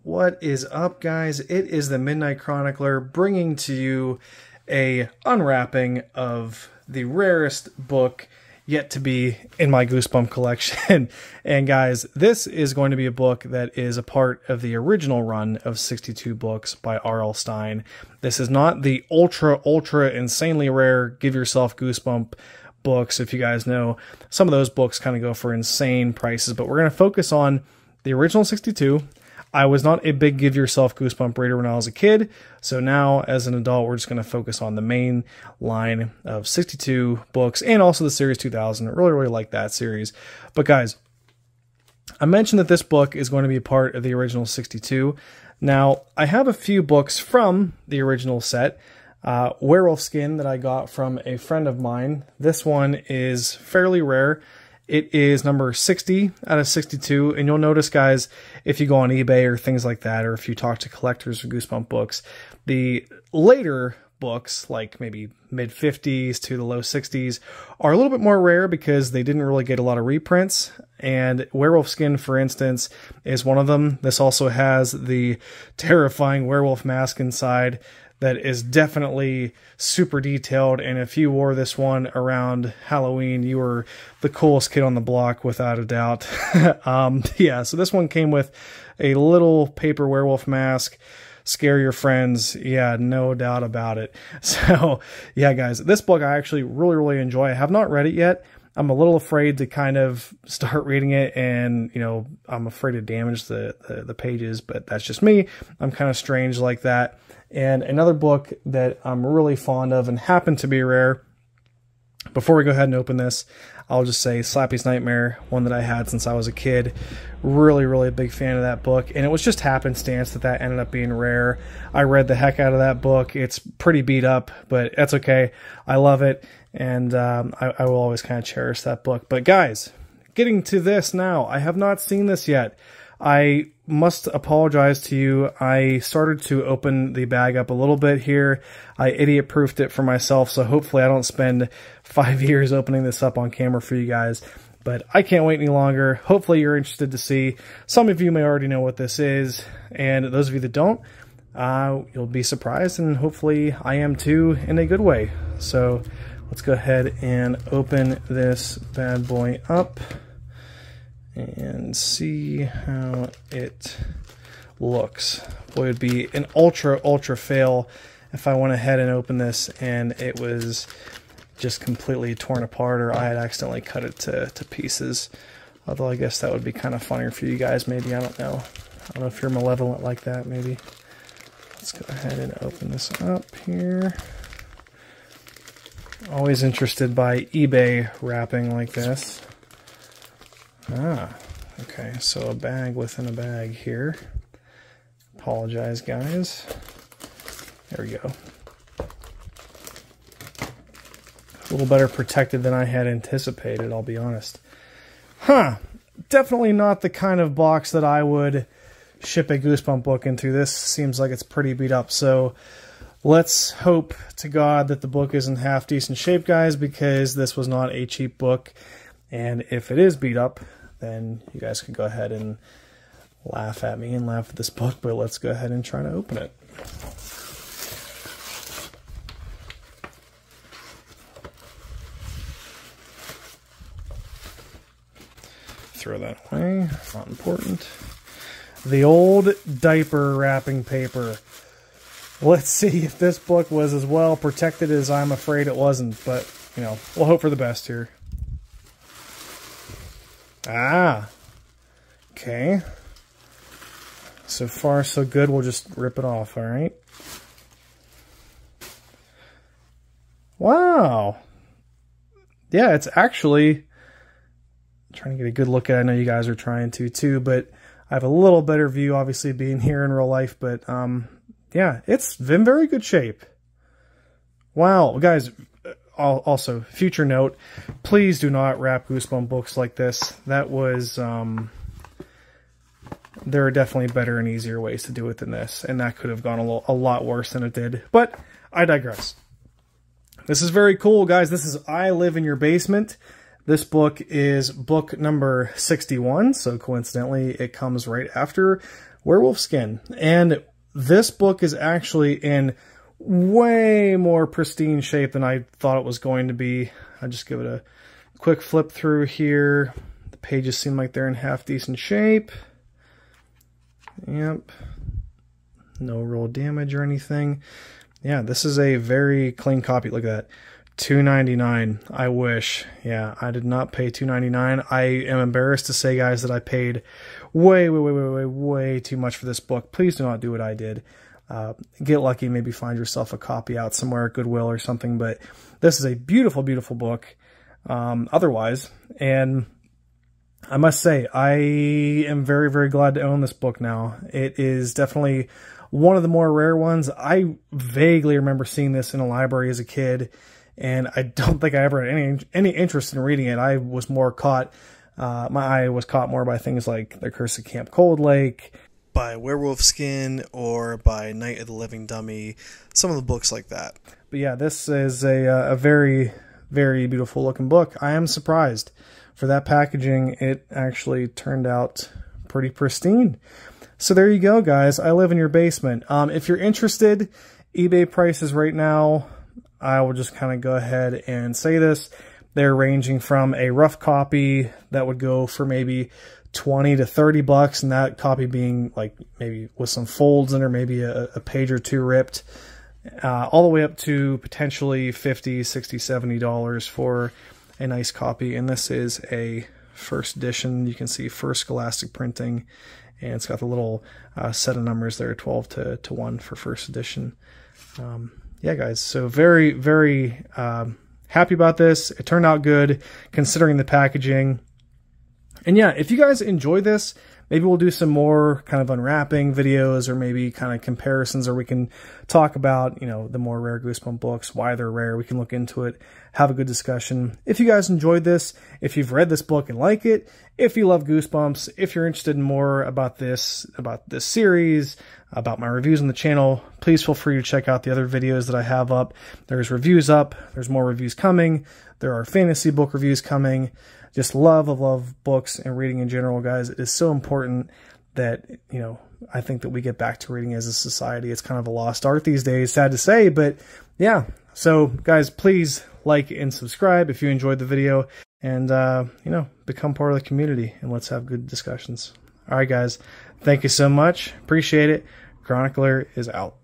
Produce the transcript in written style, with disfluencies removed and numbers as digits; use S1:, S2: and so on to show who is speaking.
S1: What is up, guys? It is the Midnight Chronicler bringing to you a unwrapping of the rarest book yet to be in my Goosebump collection. And guys, this is going to be a book that is a part of the original run of 62 books by R.L. Stine. This is not the ultra insanely rare Give Yourself Goosebump books. If you guys know, some of those books kind of go for insane prices, but we're going to focus on the original 62. I was not a big Give Yourself Goosebump reader when I was a kid, so now as an adult we're just going to focus on the main line of 62 books and also the Series 2000. I really like that series. But guys, I mentioned that this book is going to be a part of the original 62. Now, I have a few books from the original set. Werewolf Skin that I got from a friend of mine. This one is fairly rare. It is number 60 out of 62, and you'll notice, guys, if you go on eBay or things like that, or if you talk to collectors of Goosebump books, the later books, like maybe mid-50s to the low 60s, are a little bit more rare because they didn't really get a lot of reprints, and Werewolf Skin, for instance, is one of them. This also has the terrifying werewolf mask inside that is definitely super detailed, and if you wore this one around Halloween, you were the coolest kid on the block, without a doubt. Yeah, so this one came with a little paper werewolf mask. Scare your friends. Yeah, no doubt about it. So, yeah, guys, this book I actually really enjoy. I have not read it yet. I'm a little afraid to kind of start reading it, and, you know, I'm afraid to damage the pages, but that's just me. I'm kind of strange like that. And another book that I'm really fond of and happened to be rare, before we go ahead and open this, I'll just say Slappy's Nightmare, one that I had since I was a kid. Really a big fan of that book, and it was just happenstance that ended up being rare. I read the heck out of that book. It's pretty beat up, but that's okay. I love it, and I will always kind of cherish that book. But guys, getting to this now, I have not seen this yet. I must apologize to you. I started to open the bag up a little bit here. I idiot-proofed it for myself, so hopefully I don't spend 5 years opening this up on camera for you guys. But I can't wait any longer. Hopefully you're interested to see. Some of you may already know what this is, and those of you that don't, you'll be surprised, and hopefully I am too, in a good way. So let's go ahead and open this bad boy up and see how it looks. Boy, it would be an ultra fail if I went ahead and opened this and it was just completely torn apart, or I had accidentally cut it to pieces. Although I guess that would be kind of funnier for you guys, maybe. I don't know. I don't know if you're malevolent like that, maybe. Let's go ahead and open this up here. Always interested by eBay wrapping like this. Ah, okay, so a bag within a bag here. Apologize, guys. There we go. A little better protected than I had anticipated, I'll be honest. Huh, definitely not the kind of box that I would ship a Goosebump book into. This seems like it's pretty beat up, so let's hope to God that the book is in half decent shape, guys, because this was not a cheap book. And if it is beat up, then you guys can go ahead and laugh at me and laugh at this book, but let's go ahead and try to open it. Throw that away, not important. The old diaper wrapping paper. Let's see if this book was as well protected as I'm afraid it wasn't, but, you know, we'll hope for the best here. Ah, okay. So far, so good. We'll just rip it off, all right? Wow. Yeah, it's actually... I'm trying to get a good look at it. I know you guys are trying to, too, but I have a little better view, obviously, being here in real life, but, yeah, it's in very good shape. Wow, guys... Also, future note, please do not wrap Goosebump books like this. That was, there are definitely better and easier ways to do it than this, and that could have gone a lot worse than it did. But I digress. This is very cool, guys. This is I Live in Your Basement. This book is book number 61, so coincidentally it comes right after Werewolf Skin. And this book is actually in way more pristine shape than I thought it was going to be. I'll just give it a quick flip through here. The pages seem like they're in half decent shape. Yep. No real damage or anything. Yeah, this is a very clean copy. Look at that. $2.99. I wish. Yeah, I did not pay $2.99. I am embarrassed to say, guys, that I paid way too much for this book. Please do not do what I did. Get lucky, maybe find yourself a copy out somewhere at Goodwill or something. But this is a beautiful, beautiful book. Otherwise, and I must say, I am very, very glad to own this book now. It is definitely one of the more rare ones. I vaguely remember seeing this in a library as a kid, and I don't think I ever had any interest in reading it. I was more caught, my eye was caught more by things like The Curse of Camp Cold Lake, by Werewolf Skin, or by Night of the Living Dummy, some of the books like that. But yeah, this is a very, very beautiful looking book. I am surprised. For that packaging, it actually turned out pretty pristine. So there you go, guys. I live in your basement. If you're interested, eBay prices right now, I will just kind of go ahead and say this. They're ranging from a rough copy that would go for maybe 20 to 30 bucks, and that copy being like maybe with some folds in or maybe a page or two ripped, all the way up to potentially $50, $60, $70 for a nice copy. And this is a first edition. You can see first Scholastic printing, and it's got the little set of numbers there, 12 to 1 for first edition. Yeah, guys, so very, very happy about this. It turned out good considering the packaging. And yeah, if you guys enjoy this, maybe we'll do some more kind of unwrapping videos, or maybe kind of comparisons, or we can talk about, you know, the more rare Goosebump books, why they're rare. We can look into it, have a good discussion. If you guys enjoyed this, if you've read this book and like it, if you love Goosebumps, if you're interested in more about this series, about my reviews on the channel, please feel free to check out the other videos that I have up. There's reviews up. There's more reviews coming. There are fantasy book reviews coming. Just love books and reading in general, guys. It is so important that, you know, I think that we get back to reading as a society. It's kind of a lost art these days, sad to say, but yeah. So, guys, please like and subscribe if you enjoyed the video, and, you know, become part of the community, and let's have good discussions. All right, guys. Thank you so much. Appreciate it. Chronicler is out.